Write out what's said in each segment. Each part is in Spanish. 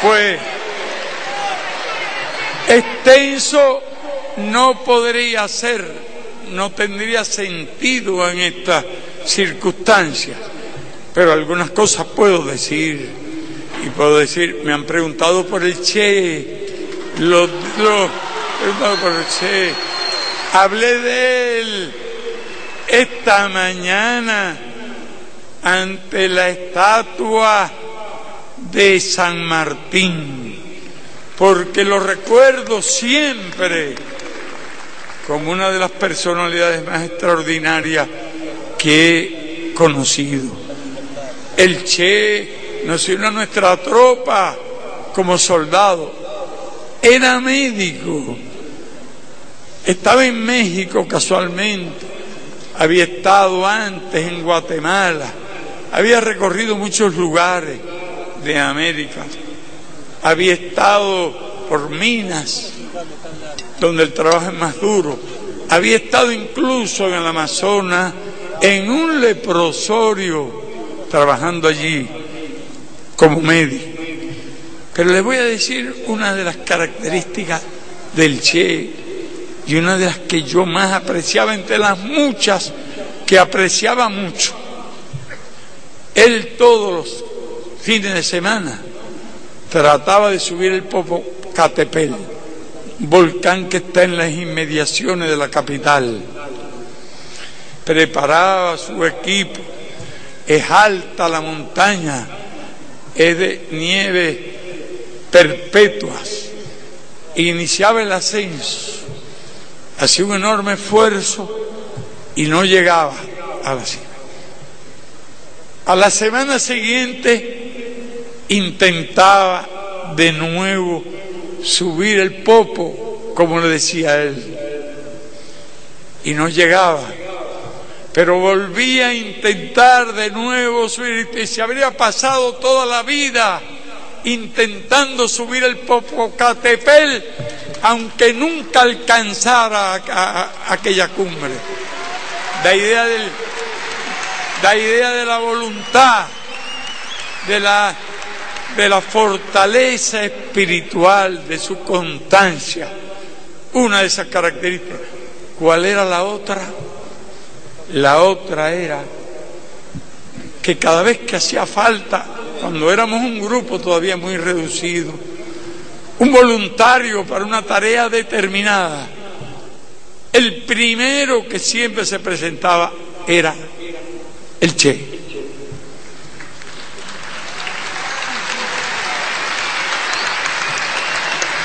Pues extenso no podría ser, no tendría sentido en estas circunstancias, pero algunas cosas puedo decir, y puedo decir, me han preguntado por el Che, preguntado por el Che, hablé de él esta mañana ante la estatua de San Martín, porque lo recuerdo siempre como una de las personalidades más extraordinarias que he conocido. El Che nos unió a nuestra tropa como soldado, era médico, estaba en México casualmente, había estado antes en Guatemala, había recorrido muchos lugares de América, había estado por Minas, donde el trabajo es más duro, había estado incluso en el Amazonas, en un leprosorio, trabajando allí como médico. Pero les voy a decir una de las características del Che, y una de las que yo más apreciaba entre las muchas que apreciaba mucho. Él todos los fines de semana trataba de subir el Popocatépetl, un volcán que está en las inmediaciones de la capital. Preparaba su equipo, es alta la montaña, es de nieve perpetuas, iniciaba el ascenso, hacía un enorme esfuerzo y no llegaba a la cima. A la semana siguiente intentaba de nuevo subir el Popo, como le decía él, y no llegaba, pero volvía a intentar de nuevo subir, y se habría pasado toda la vida intentando subir el Popocatépetl, aunque nunca alcanzara aquella cumbre. La idea de la voluntad, de la fortaleza espiritual, de su constancia, una de esas características. ¿Cuál era la otra? La otra era que cada vez que hacía falta, cuando éramos un grupo todavía muy reducido, un voluntario para una tarea determinada, el primero que siempre se presentaba era el Che.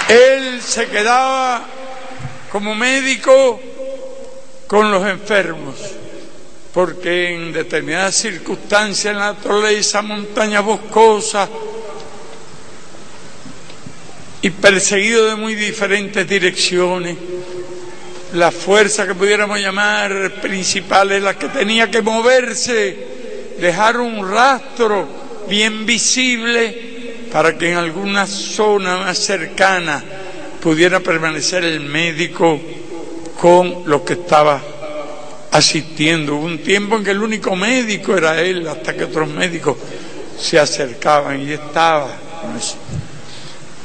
Él se quedaba como médico con los enfermos, porque en determinadas circunstancias en la naturaleza, montañas boscosas y perseguido de muy diferentes direcciones, la fuerza que pudiéramos llamar principal es la que tenía que moverse, dejar un rastro bien visible para que en alguna zona más cercana pudiera permanecer el médico con lo que estaba asistiendo. Hubo un tiempo en que el único médico era él, hasta que otros médicos se acercaban y estaba con eso.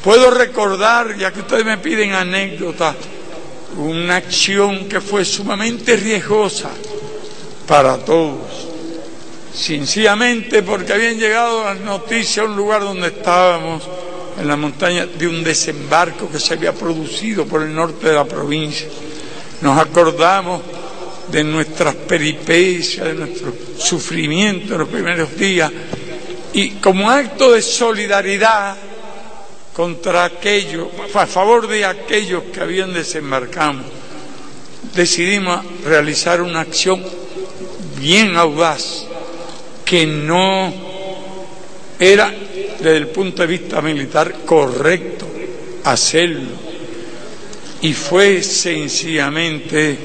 Puedo recordar, ya que ustedes me piden anécdotas, una acción que fue sumamente riesgosa para todos, sencillamente porque habían llegado las noticias a un lugar donde estábamos, en la montaña, de un desembarco que se había producido por el norte de la provincia. Nos acordamos de nuestras peripecias, de nuestro sufrimiento en los primeros días, y como acto de solidaridad contra aquellos, a favor de aquellos que habían desembarcado, decidimos realizar una acción bien audaz, que no era desde el punto de vista militar correcto hacerlo, y fue sencillamente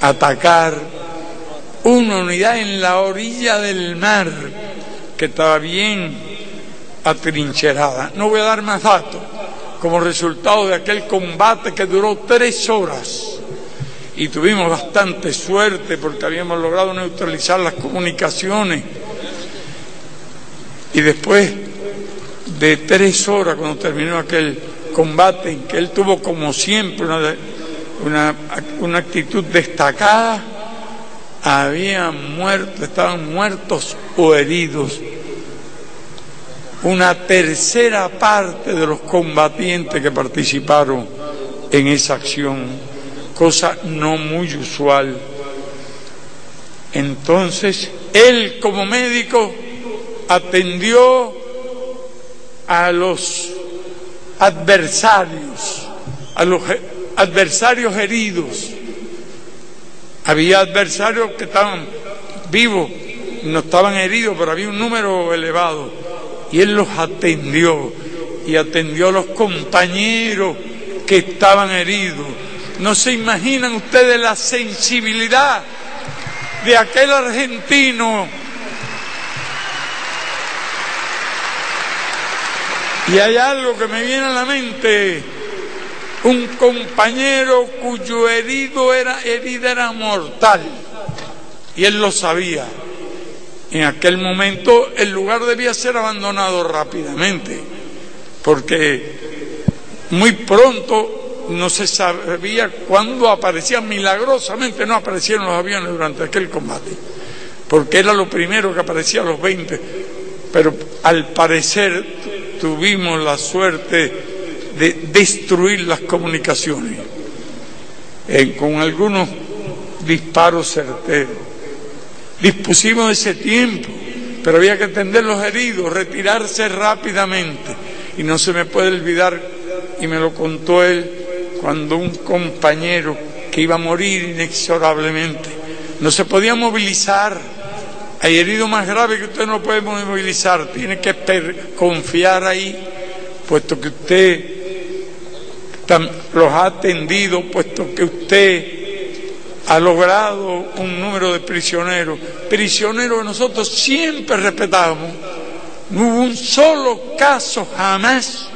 atacar una unidad en la orilla del mar que estaba bien atrincherada. No voy a dar más datos. Como resultado de aquel combate que duró 3 horas, y tuvimos bastante suerte porque habíamos logrado neutralizar las comunicaciones, y después de 3 horas cuando terminó aquel combate, en que él tuvo como siempre una actitud destacada. Estaban muertos o heridos una tercera parte de los combatientes que participaron en esa acción, cosa no muy usual. Entonces, él como médico atendió a los adversarios heridos. Había adversarios que estaban vivos, no estaban heridos, pero había un número elevado. Y él los atendió, y atendió a los compañeros que estaban heridos. No se imaginan ustedes la sensibilidad de aquel argentino. Y hay algo que me viene a la mente: un compañero cuyo herida era mortal, y él lo sabía. En aquel momento el lugar debía ser abandonado rápidamente, porque muy pronto no se sabía cuándo aparecían. Milagrosamente no aparecieron los aviones durante aquel combate, porque era lo primero que aparecía a los 20, pero al parecer tuvimos la suerte de destruir las comunicaciones con algunos disparos certeros. Dispusimos de ese tiempo, pero había que atender los heridos, retirarse rápidamente. Y no se me puede olvidar, y me lo contó él, cuando un compañero que iba a morir inexorablemente no se podía movilizar. Hay heridos más graves que usted no puede movilizar, tiene que confiar ahí, puesto que usted los ha atendido, puesto que usted ha logrado un número de prisioneros que nosotros siempre respetamos. No hubo un solo caso jamás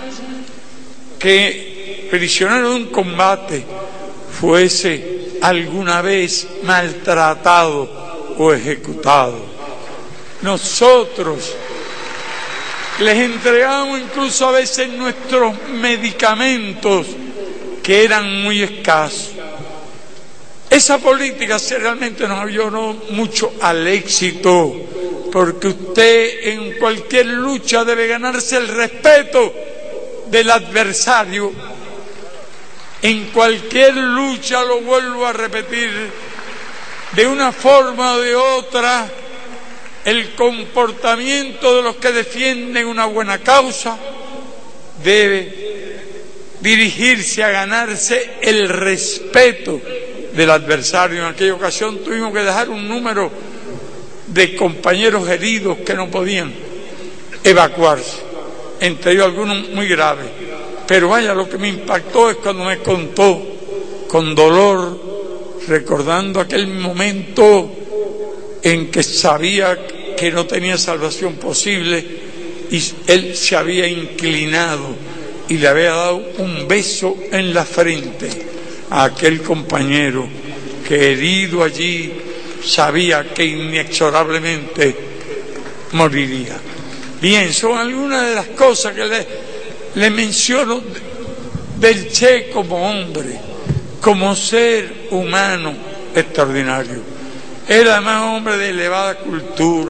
que prisionero de un combate fuese alguna vez maltratado o ejecutado. Nosotros les entregamos incluso a veces nuestros medicamentos, que eran muy escasos. Esa política realmente nos ayudó mucho al éxito, porque usted en cualquier lucha debe ganarse el respeto del adversario. En cualquier lucha, lo vuelvo a repetir, de una forma o de otra, el comportamiento de los que defienden una buena causa debe dirigirse a ganarse el respeto del adversario. En aquella ocasión tuvimos que dejar un número de compañeros heridos que no podían evacuarse, entre ellos algunos muy graves. Pero vaya, lo que me impactó es cuando me contó con dolor, recordando aquel momento en que sabía que no tenía salvación posible, y él se había inclinado y le había dado un beso en la frente a aquel compañero que, herido allí, sabía que inexorablemente moriría. Bien, son algunas de las cosas que le menciono del Che como hombre, como ser humano extraordinario. Era además hombre de elevada cultura.